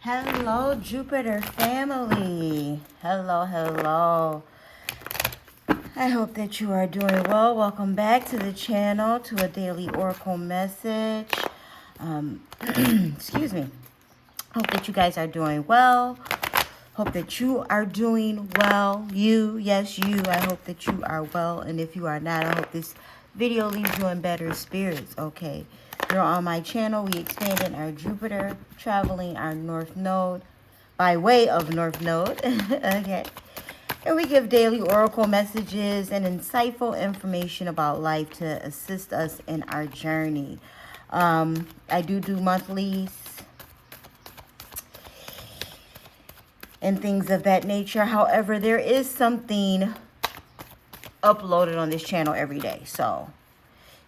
Hello, Jupiter family. Hello. I hope that you are doing well. Welcome back to the channel, to a daily oracle message. Excuse me. Hope that you guys are doing well. Hope that you are doing well. Yes, you. I hope that you are well. And if you are not, I hope this video leaves you in better spirits, okay? You're on my channel. We expanded our Jupiter, traveling our North Node by way of North Node, okay? And we give daily oracle messages and insightful information about life to assist us in our journey. I do monthlies and things of that nature. However, there is something uploaded on this channel every day. So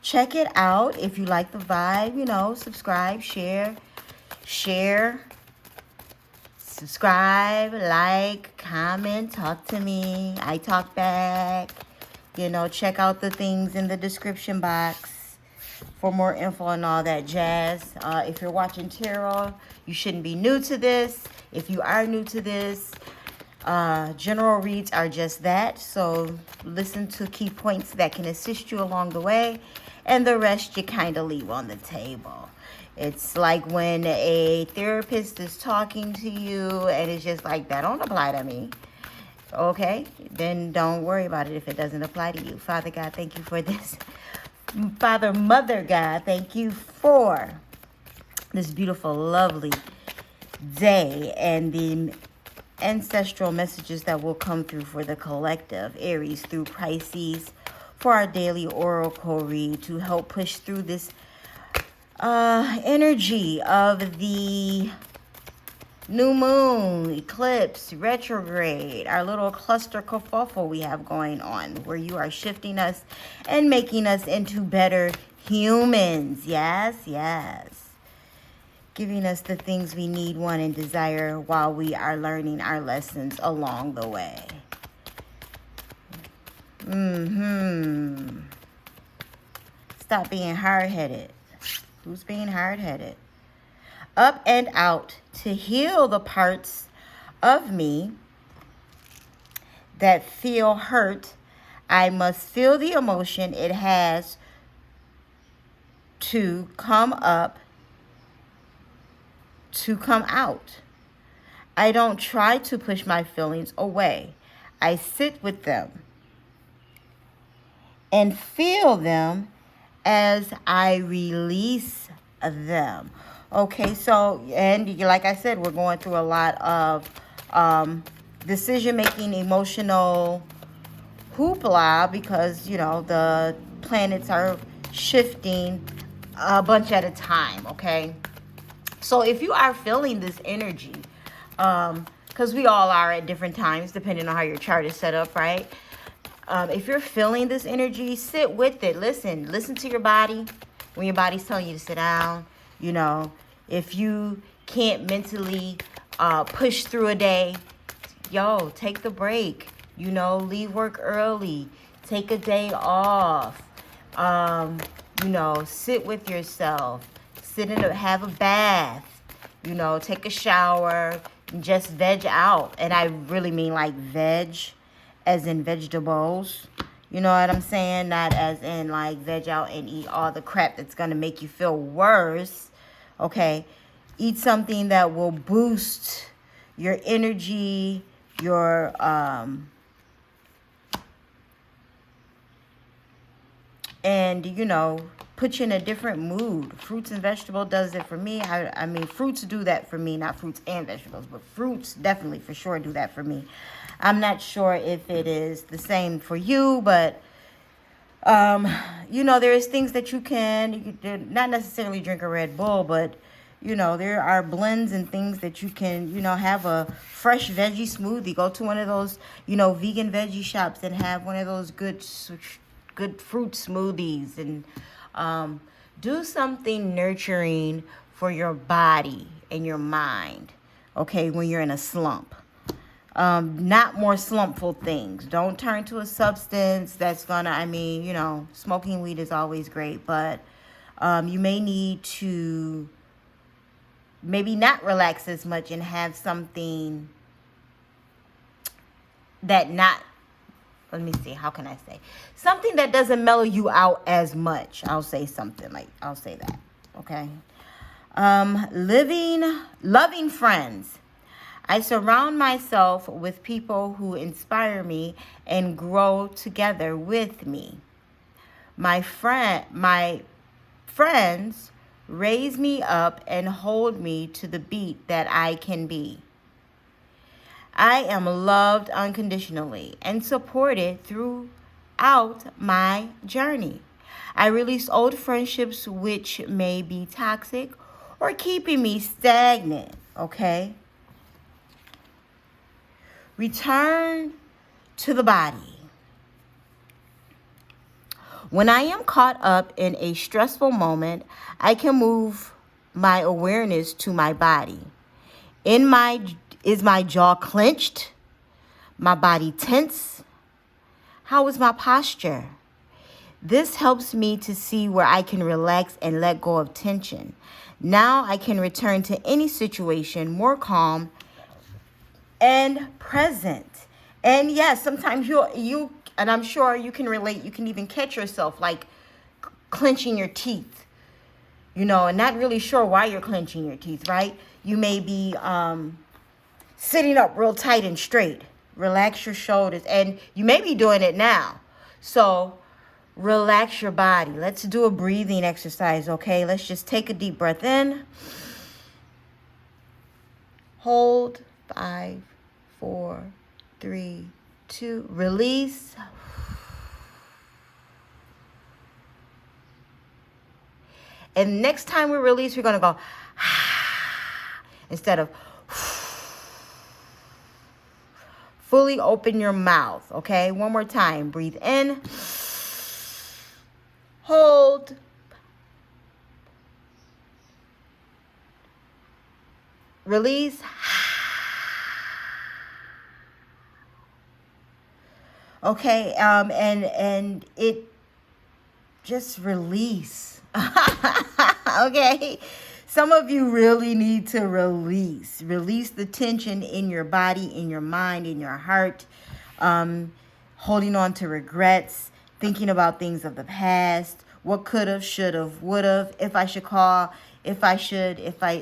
check it out. If you like the vibe, subscribe, share, subscribe, like, comment, talk to me. I talk back. Check out the things in the description box for more info and all that jazz. If you're watching tarot, you shouldn't be new to this. If you are new to this, general reads are just that. So listen to key points that can assist you along the way, and the rest you kind of leave on the table. It's like when a therapist is talking to you and it's just like, that don't apply to me. Okay, then don't worry about it if it doesn't apply to you. Father God, thank you for this. Father, Mother God, thank you for this beautiful, lovely day and the ancestral messages that will come through for the collective, Aries through Pisces, for our daily oracle read to help push through this energy of the new moon, eclipse, retrograde, our little cluster kerfuffle we have going on, where you are shifting us and making us into better humans. Yes. Giving us the things we need, want, and desire while we are learning our lessons along the way. Stop being hard-headed. Who's being hard-headed? Up and out to heal the parts of me that feel hurt. I must feel the emotion. It has to come up to come out. I don't try to push my feelings away. I sit with them and feel them as I release them. Okay, so, and like I said, we're going through a lot of decision-making, emotional hoopla because, the planets are shifting a bunch at a time, okay? So if you are feeling this energy, because we all are at different times, depending on how your chart is set up, right? If you're feeling this energy, sit with it. Listen to your body when your body's telling you to sit down. If you can't mentally push through a day, take the break. Leave work early. Take a day off. Sit with yourself. Have a bath. Take a shower. Just veg out. And I really mean like veg as in vegetables. You know what I'm saying? Not as in like veg out and eat all the crap that's going to make you feel worse. Okay? Eat something that will boost your energy, your and put you in a different mood. Fruits and vegetables does it for me. I mean, fruits do that for me, not fruits and vegetables, but fruits definitely for sure do that for me. I'm not sure if it is the same for you, but there's things that you can not necessarily drink a Red Bull, but there are blends and things that you can, have a fresh veggie smoothie. Go to one of those, vegan veggie shops and have one of those good fruit smoothies, and do something nurturing for your body and your mind, okay, when you're in a slump. Not more slumpful things. Don't turn to a substance that's gonna, smoking weed is always great, but you may need to maybe not relax as much and have something that not, let me see, how can I say? Something that doesn't mellow you out as much. I'll say something like, I'll say that, okay? Loving friends. I surround myself with people who inspire me and grow together with me. My friends raise me up and hold me to the beat that I can be. I am loved unconditionally and supported throughout my journey. I release old friendships which may be toxic or keeping me stagnant, okay? Return to the body. When I am caught up in a stressful moment, I can move my awareness to my body. Is my jaw clenched? My body tense? How is my posture? This helps me to see where I can relax and let go of tension. Now I can return to any situation more calm and present. And yes, sometimes you and I'm sure you can relate, you can even catch yourself like clenching your teeth, and not really sure why you're clenching your teeth, right? You may be sitting up real tight and straight. Relax your shoulders, and you may be doing it now. So relax your body. Let's do a breathing exercise, okay? Let's just take a deep breath in. Hold. 5, 4, 3, 2. Release. And next time we release, we're going to go instead of fully open your mouth, okay? One more time. Breathe in. Hold. Release. Okay, and it just release. Okay? Some of you really need to release. Release the tension in your body, in your mind, in your heart. Holding on to regrets, thinking about things of the past, what could have, should have, would have, if I should call, if I should, if I.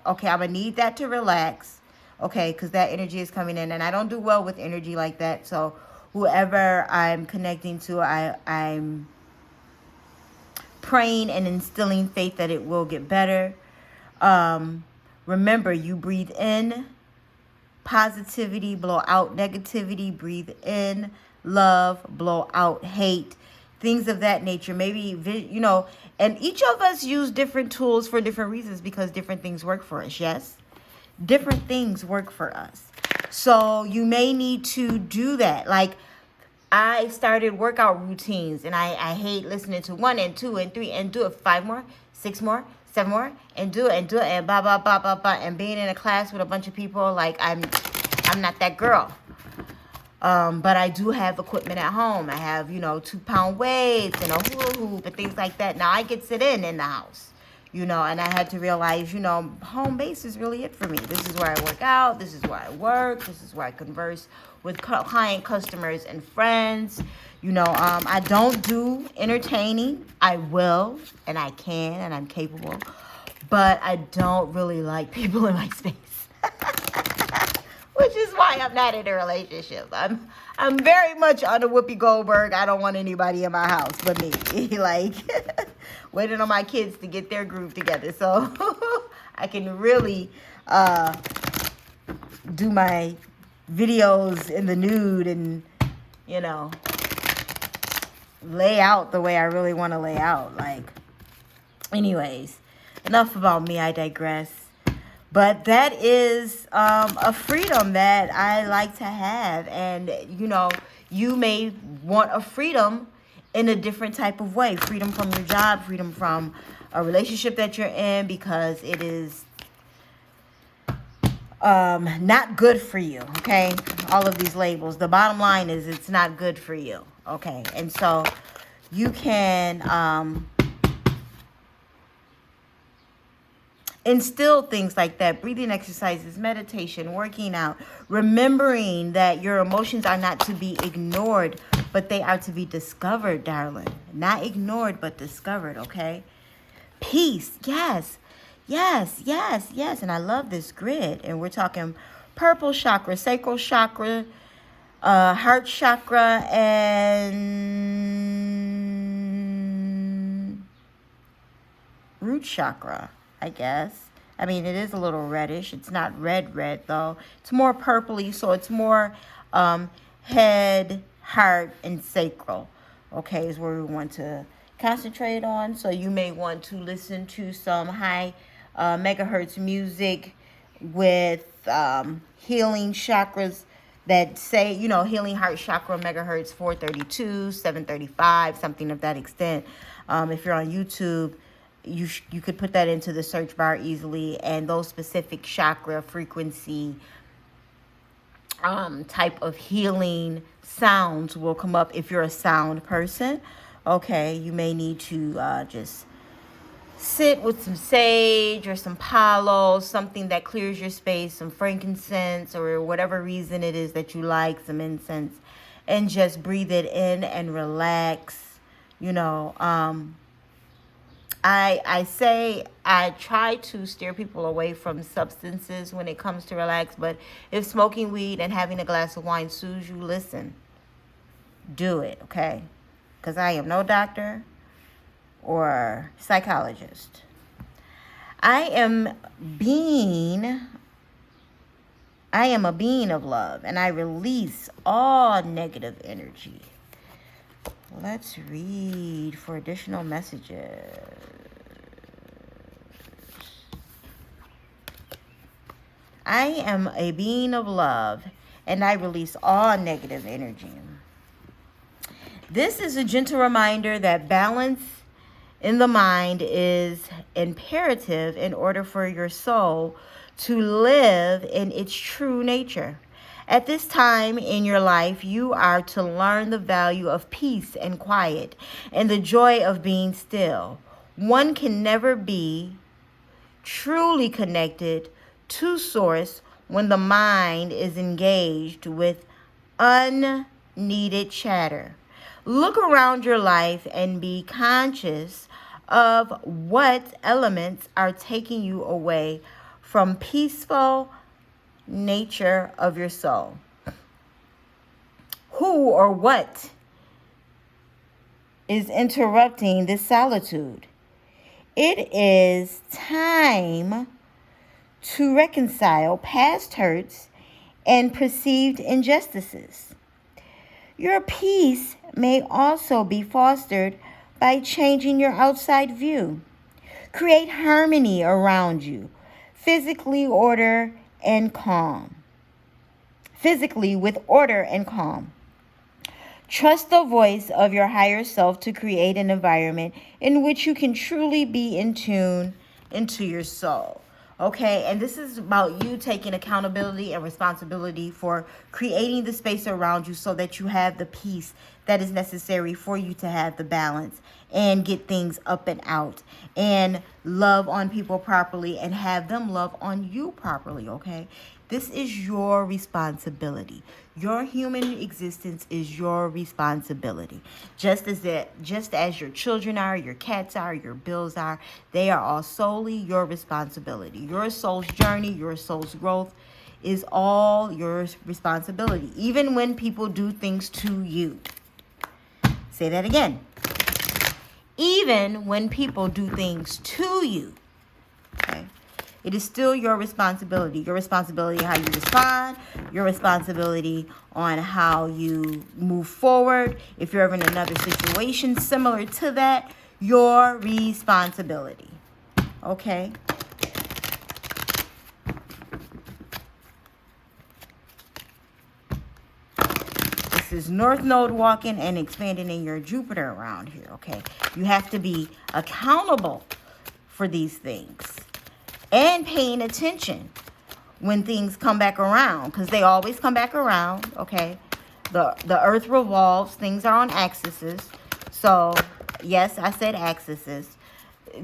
Okay, I'm gonna need that to relax. Okay, because that energy is coming in, and I don't do well with energy like that. So whoever I'm connecting to, I'm praying and instilling faith that it will get better. Remember, you breathe in positivity, blow out negativity, breathe in love, blow out hate, things of that nature. Maybe, and each of us use different tools for different reasons because different things work for us, yes? Different things work for us. So you may need to do that. Like, I started workout routines, and I hate listening to 1 and 2 and 3 and do it 5 more, 6 more, 7 more, and do it and blah, blah, blah, blah, blah. And being in a class with a bunch of people, like, I'm not that girl. But I do have equipment at home. I have, 2-pound weights and a hula hoop and things like that. Now I can sit in the house. And I had to realize, home base is really it for me. This is where I work out. This is where I work. This is where I converse with client customers and friends. I don't do entertaining. I will, and I can, and I'm capable. But I don't really like people in my space. Which is why I'm not in a relationship. I'm very much on the Whoopi Goldberg. I don't want anybody in my house but me. Like, waiting on my kids to get their groove together. So I can really do my videos in the nude and, lay out the way I really want to lay out. Like, anyways, enough about me. I digress. But that is a freedom that I like to have. And, you may want a freedom in a different type of way. Freedom from your job, freedom from a relationship that you're in, because it is not good for you, okay? All of these labels. The bottom line is it's not good for you, okay? And so you can instill things like that. Breathing exercises, meditation, working out, remembering that your emotions are not to be ignored, but they are to be discovered, darling. Not ignored, but discovered, okay? Peace, yes, yes, yes, yes. And I love this grid. And we're talking purple chakra, sacral chakra, heart chakra, and root chakra, I guess. I mean, it is a little reddish. It's not red though. It's more purpley, so it's more head, heart, and sacral. Okay, is where we want to concentrate on. So you may want to listen to some high megahertz music with healing chakras that say, you know, healing heart chakra megahertz 432, 735, something of that extent. If you're on YouTube, you could put that into the search bar easily, and those specific chakra frequency type of healing sounds will come up if you're a sound person. Okay, you may need to just sit with some sage or some palo, something that clears your space, some frankincense or whatever reason it is that you like, some incense, and just breathe it in and relax. You know, I try to steer people away from substances when it comes to relax, but if smoking weed and having a glass of wine soothes you, listen, do it, okay? Because I am no doctor or psychologist. I am a being of love, and I release all negative energy. Let's read for additional messages. I am a being of love, and I release all negative energy. This is a gentle reminder that balance in the mind is imperative in order for your soul to live in its true nature. At this time in your life, you are to learn the value of peace and quiet and the joy of being still. One can never be truly connected to Source when the mind is engaged with unneeded chatter. Look around your life and be conscious of what elements are taking you away from peaceful nature of your soul. Who or what is interrupting this solitude? It is time to reconcile past hurts and perceived injustices. Your peace may also be fostered by changing your outside view. Create harmony around you, physically with order and calm. Trust the voice of your higher self to create an environment in which you can truly be in tune into your soul. Okay, and this is about you taking accountability and responsibility for creating the space around you so that you have the peace that is necessary for you to have the balance and get things up and out and love on people properly and have them love on you properly, okay? This is your responsibility. Your human existence is your responsibility. Just as your children are, your cats are, your bills are, they are all solely your responsibility. Your soul's journey, your soul's growth is all your responsibility, even when people do things to you. Say that again. Even when people do things to you, okay? It is still your responsibility. Your responsibility how you respond. Your responsibility on how you move forward. If you're ever in another situation similar to that, your responsibility. Okay? This is North Node walking and expanding in your Jupiter around here, okay? You have to be accountable for these things. And paying attention when things come back around, because they always come back around, okay? The earth revolves. Things are on axes. So, yes, I said axes.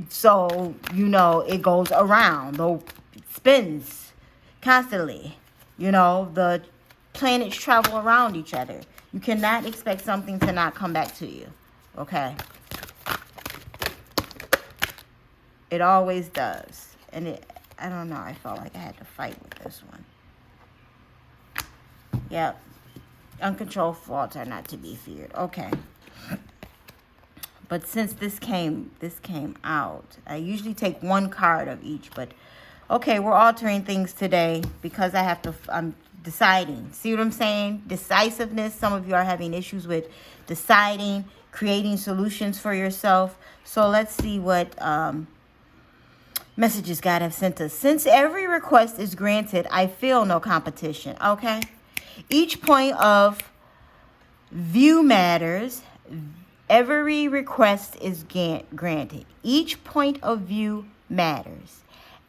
So, you know, it goes around. Though it spins constantly. You know, the planets travel around each other. You cannot expect something to not come back to you. Okay? It always does. And I don't know. I felt like I had to fight with this one. Yep. Uncontrolled thoughts are not to be feared. Okay. But since this came out, I usually take one card of each. But, okay, we're altering things today because I'm deciding. See what I'm saying? Decisiveness. Some of you are having issues with deciding, creating solutions for yourself. So let's see what messages God have sent us. Since every request is granted, I feel no competition. Okay? Each point of view matters. Every request is granted. Each point of view matters.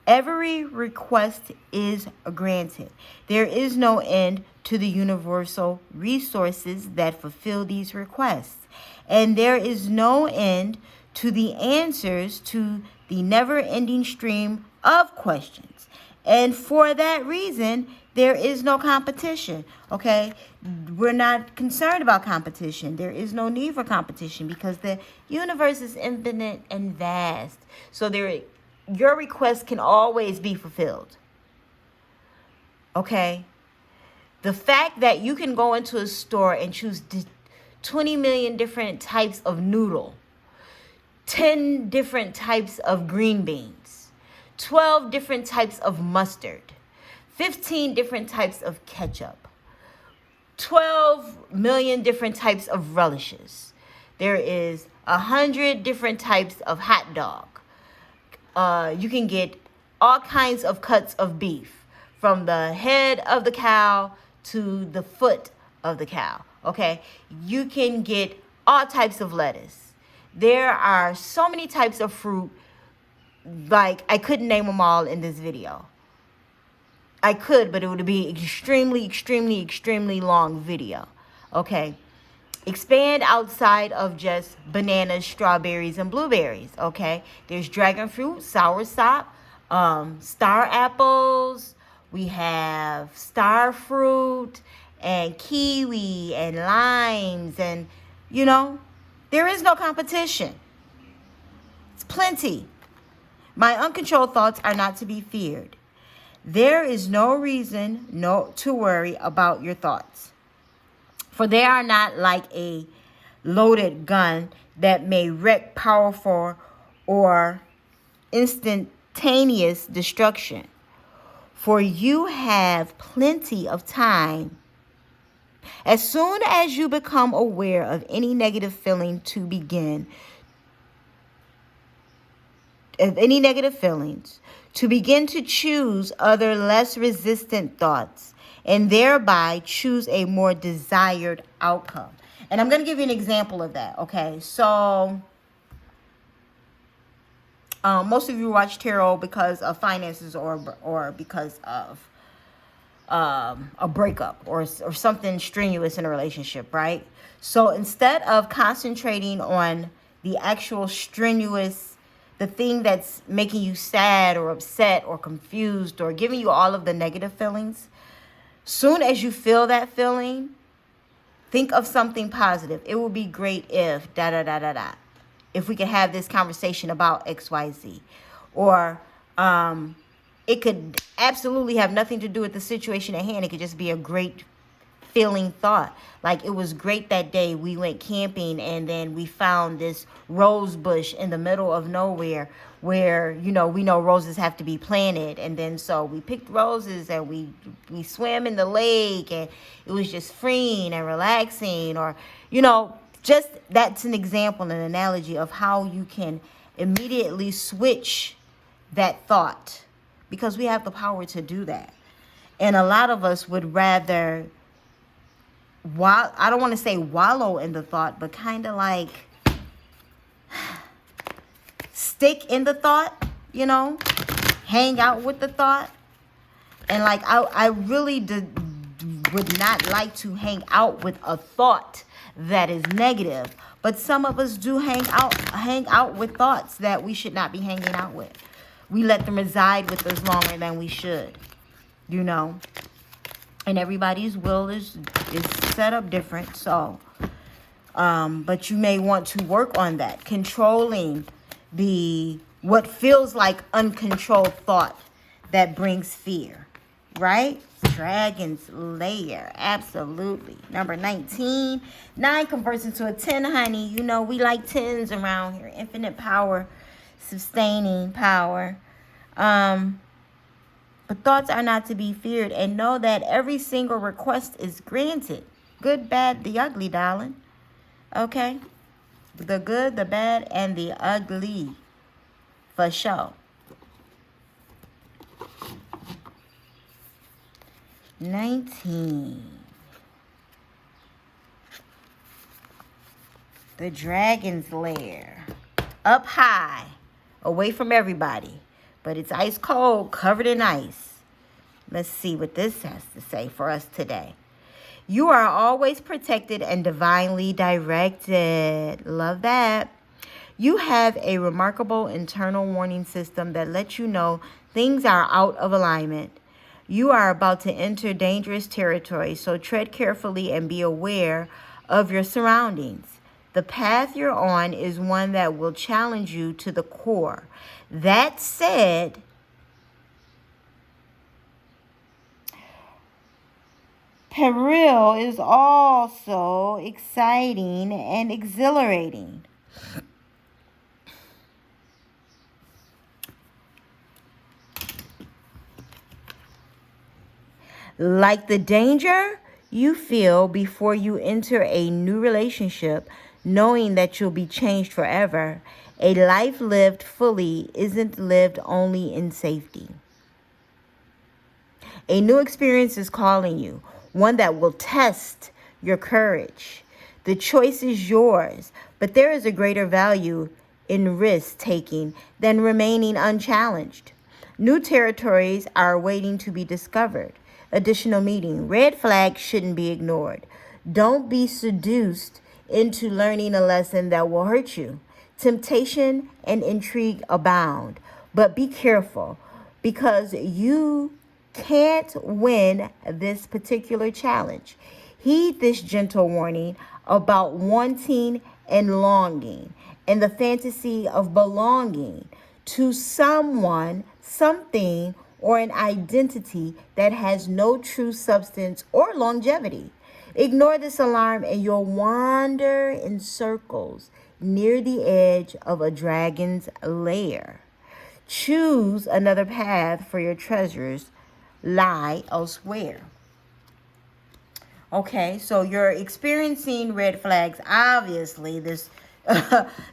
Every request is granted. There is no end to the universal resources that fulfill these requests. And there is no end to the answers to the never-ending stream of questions. And for that reason, there is no competition, okay? We're not concerned about competition. There is no need for competition because the universe is infinite and vast. So your request can always be fulfilled, okay? The fact that you can go into a store and choose 20 million different types of noodle, 10 different types of green beans, 12 different types of mustard, 15 different types of ketchup, 12 million different types of relishes. There is 100 different types of hot dog. You can get all kinds of cuts of beef, from the head of the cow to the foot of the cow. Okay, you can get all types of lettuce. There are so many types of fruit. Like, I couldn't name them all in this video. I could, but it would be extremely long video. Okay. Expand outside of just bananas, strawberries, and blueberries. Okay. There's dragon fruit, soursop, star apples. We have star fruit and kiwi and limes. And, you know, there is no competition. It's plenty. My uncontrolled thoughts are not to be feared. There is no reason to worry about your thoughts, for they are not like a loaded gun that may wreak powerful or instantaneous destruction. For you have plenty of time. As soon as you become aware of any negative feeling to begin to choose other less resistant thoughts and thereby choose a more desired outcome. And I'm going to give you an example of that, okay? So, most of you watch tarot because of finances or because of a breakup or something strenuous in a relationship, right? So instead of concentrating on the actual strenuous, the thing that's making you sad or upset or confused or giving you all of the negative feelings, soon as you feel that feeling, think of something positive. It would be great if if we could have this conversation about XYZ. Or it could absolutely have nothing to do with the situation at hand. It could just be a great feeling thought. Like, it was great that day we went camping and then we found this rose bush in the middle of nowhere where, you know, we know roses have to be planted. And then so we picked roses and we swam in the lake and it was just freeing and relaxing. Or, you know, just that's an example, an analogy of how you can immediately switch that thought, because we have the power to do that. And a lot of us would rather, I don't want to say wallow in the thought, but kind of like stick in the thought, you know, hang out with the thought. And like, I really would not like to hang out with a thought that is negative, But some of us do hang out with thoughts that we should not be hanging out with. We let them reside with us longer than we should, you know. And everybody's will is set up different. So, but you may want to work on that. Controlling what feels like uncontrolled thought that brings fear, right? Dragon's lair, absolutely. Number 19, 9 converts into a 10, honey. You know, we like 10s around here. Infinite power, sustaining power. But thoughts are not to be feared, and know that every single request is granted. Good, bad, the ugly, darling. Okay? The good, the bad, and the ugly. For sure. 19. The dragon's lair. Up high. Away from everybody. But it's ice cold, covered in ice. Let's see what this has to say for us today. You are always protected and divinely directed. Love that. You have a remarkable internal warning system that lets you know things are out of alignment. You are about to enter dangerous territory, so tread carefully and be aware of your surroundings. The path you're on is one that will challenge you to the core. That said, peril is also exciting and exhilarating. Like the danger you feel before you enter a new relationship, knowing that you'll be changed forever, a life lived fully isn't lived only in safety. A new experience is calling you, one that will test your courage. The choice is yours, but there is a greater value in risk-taking than remaining unchallenged. New territories are waiting to be discovered. Additional meeting. Red flags shouldn't be ignored. Don't be seduced into learning a lesson that will hurt you. Temptation and intrigue abound, but be careful because you can't win this particular challenge. Heed this gentle warning about wanting and longing and the fantasy of belonging to someone, something, or an identity that has no true substance or longevity. Ignore this alarm and you'll wander in circles near the edge of a dragon's lair. Choose another path, for your treasures lie elsewhere. Okay, so you're experiencing red flags. Obviously, this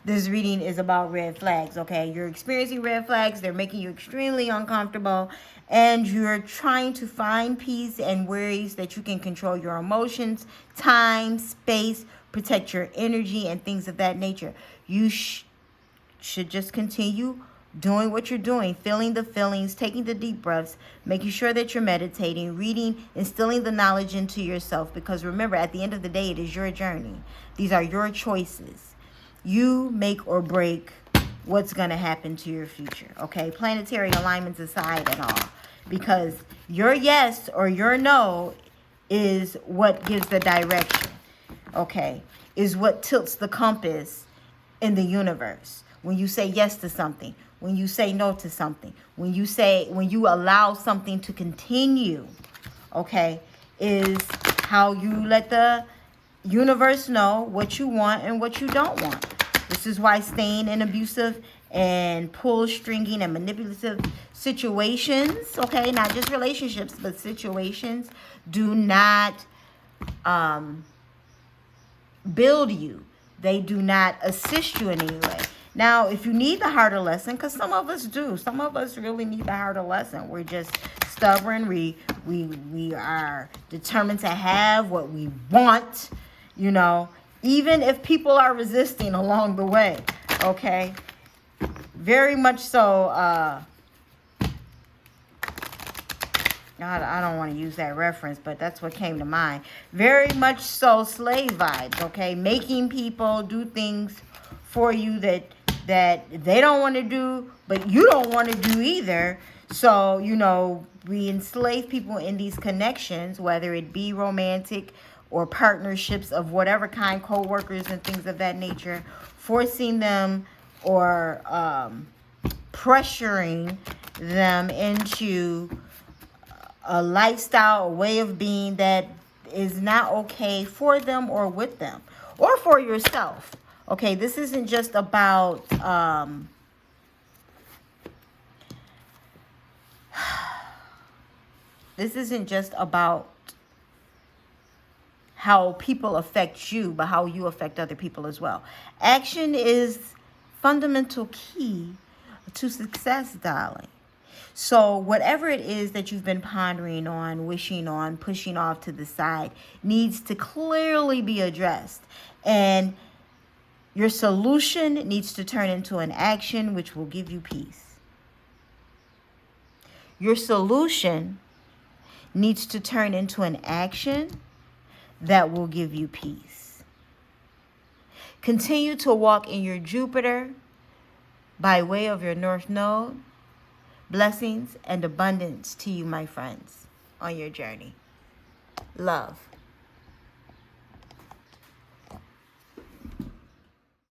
this reading is about red flags, okay? You're experiencing red flags. They're making you extremely uncomfortable. And you're trying to find peace and ways that you can control your emotions, time, space, protect your energy, and things of that nature. You should just continue doing what you're doing, feeling the feelings, taking the deep breaths, making sure that you're meditating, reading, instilling the knowledge into yourself. Because remember, at the end of the day, it is your journey. These are your choices. You make or break what's going to happen to your future, okay? Planetary alignments aside and all. Because your yes or your no is what gives the direction, okay? Is what tilts the compass in the universe. When you say yes to something, when you say no to something, when you allow something to continue, okay, is how you let the universe know what you want and what you don't want. This is why staying in abusive and pull-stringing and manipulative situations, okay, not just relationships, but situations, do not build you. They do not assist you in any way. Now, if you need the harder lesson, because some of us do. Some of us really need the harder lesson. We're just stubborn. We are determined to have what we want, you know, even if people are resisting along the way, okay? Very much so I don't want to use that reference, but that's what came to mind. Very much so slave vibes, okay? Making people do things for you that they don't want to do, but you don't want to do either. So, you know, we enslave people in these connections, whether it be romantic or partnerships of whatever kind, co-workers and things of that nature, forcing them or pressuring them into a lifestyle, a way of being that is not okay for them or with them or for yourself. Okay, this isn't just about this isn't just about how people affect you, but how you affect other people as well. Action is fundamental key to success, darling. So whatever it is that you've been pondering on, wishing on, pushing off to the side needs to clearly be addressed. And your solution needs to turn into an action which will give you peace. Your solution needs to turn into an action that will give you peace. Continue to walk in your Jupiter by way of your North Node. Blessings and abundance to you, my friends, on your journey. Love.